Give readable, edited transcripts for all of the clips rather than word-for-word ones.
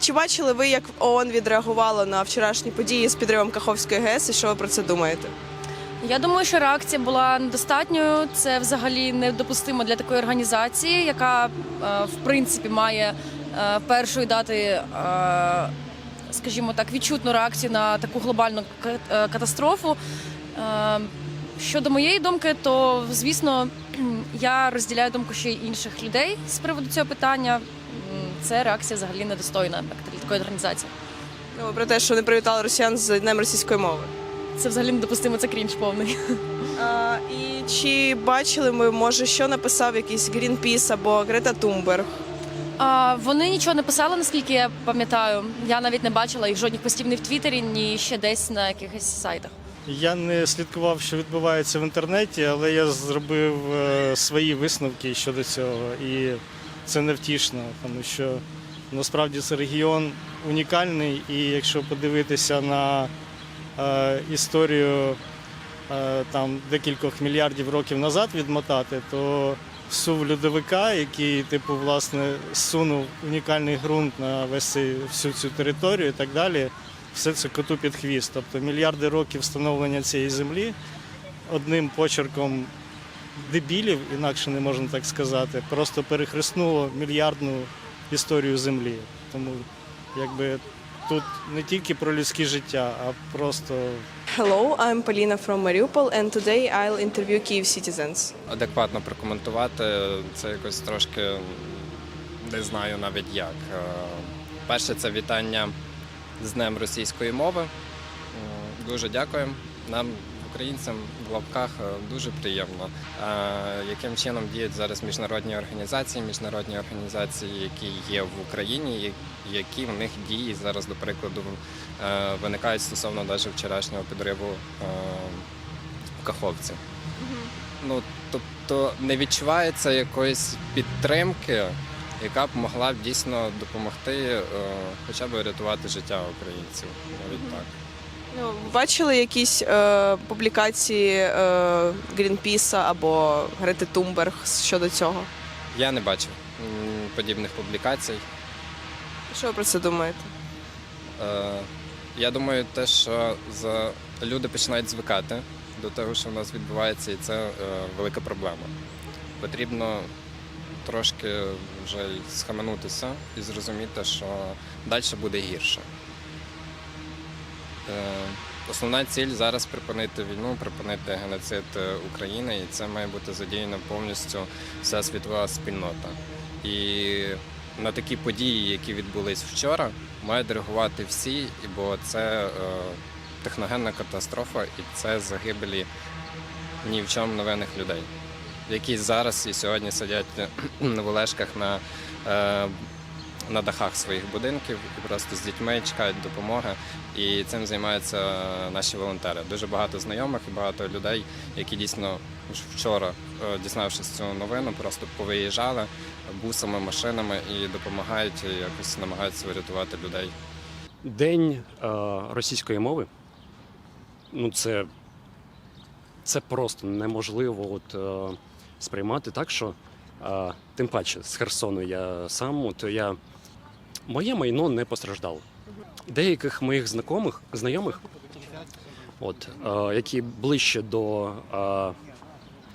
Чи бачили ви, як ООН відреагувало на вчорашні події з підривом Каховської ГЕС, і що ви про це думаєте? Я думаю, що реакція була недостатньою. Це взагалі недопустимо для такої організації, яка, в принципі, має першою дати, скажімо так, відчутну реакцію на таку глобальну катастрофу. Щодо моєї думки, то, звісно, я розділяю думку ще й інших людей з приводу цього питання. Це реакція взагалі недостойна для такої організації. Ну, про те, що не привітали росіян з Днем російської мови. Це взагалі недопустимо, це крінж повний. І чи бачили ми, може, що написав якийсь Greenpeace або Грета Тунберг? Вони нічого не писали, наскільки я пам'ятаю. Я навіть не бачила їх жодних постів ні в Твіттері, ні ще десь на якихось сайтах. Я не слідкував, що відбувається в інтернеті, але я зробив свої висновки щодо цього. І це невтішно, тому що насправді це регіон унікальний. І якщо подивитися на історію там декількох мільярдів років назад відмотати, то сув льодовика, який власне зсунув унікальний ґрунт на всю цю територію і так далі, все це коту під хвіст. Тобто мільярди років встановлення цієї землі одним почерком дебілів, інакше не можна так сказати, просто перехреснуло мільярдну історію землі. Тому тут не тільки про людське життя, а просто... Hello, I'm Polina from Mariupol, and today I'll interview Kyiv citizens. Адекватно прокоментувати це якось трошки не знаю навіть як. Перше, це вітання з Днем російської мови. Дуже дякуємо. Нам, українцям, в лапках дуже приємно. Яким чином діють зараз міжнародні організації, які є в Україні, які в них дії зараз, до прикладу, виникають стосовно навіть вчорашнього підриву в Каховці. Ну, тобто не відчувається якоїсь підтримки, яка б могла б дійсно допомогти хоча б рятувати життя українців. Навіть так. Ну, бачили якісь публікації Greenpeace або Грети Тунберг щодо цього? Я не бачив подібних публікацій. Що ви про це думаєте? Я думаю, те, що люди починають звикати до того, що в нас відбувається, і це велика проблема. Потрібно трошки вже схаменутися і зрозуміти, що далі буде гірше. Основна ціль зараз припинити війну, припинити геноцид України, і це має бути задіяна повністю вся світова спільнота. І на такі події, які відбулись вчора, мають реагувати всі, бо це техногенна катастрофа і це загибелі ні в чому невинних людей, які зараз і сьогодні сидять в Олешках на дахах своїх будинків і просто з дітьми чекають допомоги. І цим займаються наші волонтери. Дуже багато знайомих і багато людей, які дійсно вчора, дізнавшись цю новину, просто повиїжджали бусами, машинами і допомагають, і якось намагаються врятувати людей. День російської мови, ну це просто неможливо сприймати так, що тим паче з Херсону я сам, то моє майно не постраждало. Деяких моїх знайомих, які ближче до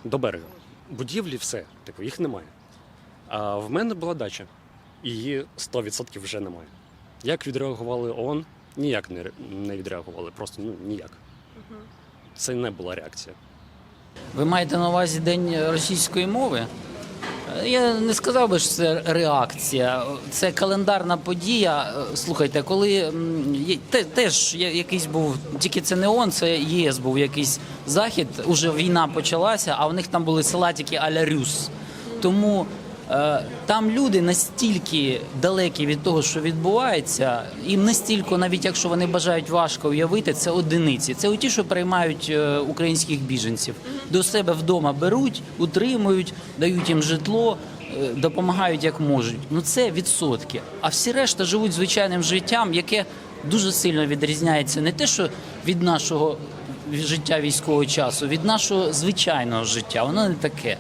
берега, будівлі, все, їх немає. А в мене була дача, її 100% вже немає. Як відреагували ООН? Ніяк не відреагували, просто ніяк. Це не була реакція. Ви маєте на увазі День російської мови? Я не сказав би, що це реакція. Це календарна подія. Слухайте, коли теж якийсь був, тільки це не ООН, це ЄС був якийсь захід, уже війна почалася, а в них там були салатики а-ля Рюс. Тому там люди настільки далекі від того, що відбувається, їм настільки, навіть якщо вони бажають важко уявити, це одиниці. Це ті, що приймають українських біженців. До себе вдома беруть, утримують, дають їм житло, допомагають як можуть. Ну це відсотки. А всі решта живуть звичайним життям, яке дуже сильно відрізняється не те, що від нашого життя військового часу, від нашого звичайного життя. Воно не таке.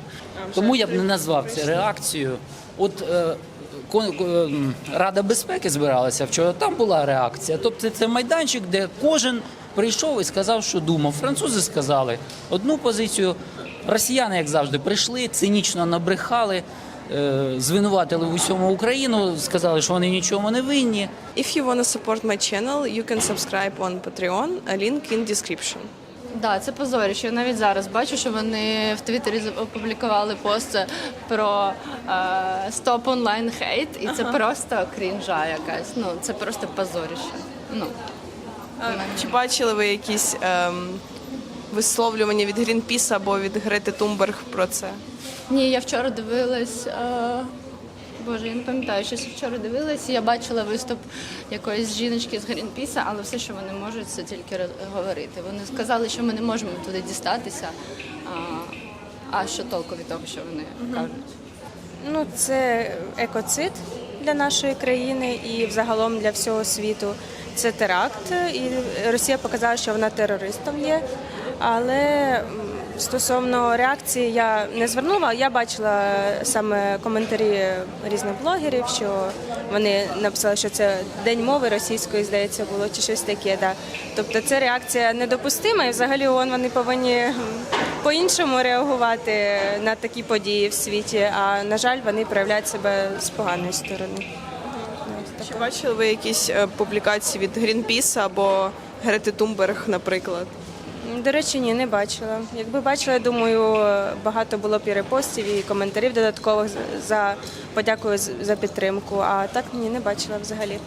Тому я б не назвав це реакцією. Рада безпеки збиралася вчора, там була реакція. Тобто це майданчик, де кожен прийшов і сказав, що думав. Французи сказали одну позицію, росіяни, як завжди, прийшли, цинічно набрехали, звинуватили в усьому Україну, сказали, що вони нічого не винні. If you wanna support my channel, you can subscribe on Patreon, a link in description. Да, це позоріще. Я навіть зараз бачу, що вони в Твіттері опублікували пост про Stop Online Hate, і це просто крінжа якась. Ну, це просто позоріще. Ну, Чи бачили ви якісь висловлювання від Greenpeace або від Грети Тунберг про це? ні, я вчора дивилась. Боже, я не пам'ятаю, щось вчора дивилась, і я бачила виступ якоїсь жіночки з Грінпіса, але все, що вони можуть, це тільки говорити. Вони сказали, що ми не можемо туди дістатися. А що толку від того, що вони кажуть? Ну, це екоцид для нашої країни і взагалом для всього світу. Це теракт, і Росія показала, що вона терористом є. Але стосовно реакції я не звернула. Я бачила саме коментарі різних блогерів, що вони написали, що це День мови російської, здається, було, чи щось таке. Да. Тобто це реакція недопустима, і взагалі вони повинні по-іншому реагувати на такі події в світі, а, на жаль, вони проявляють себе з поганої сторони. Чи бачили ви якісь публікації від Greenpeace або Грети Тунберг, наприклад? До речі, ні, не бачила. Якби бачила, я думаю, багато було б і репостів, і коментарів додаткових за подякою за підтримку. А так ні, не бачила взагалі.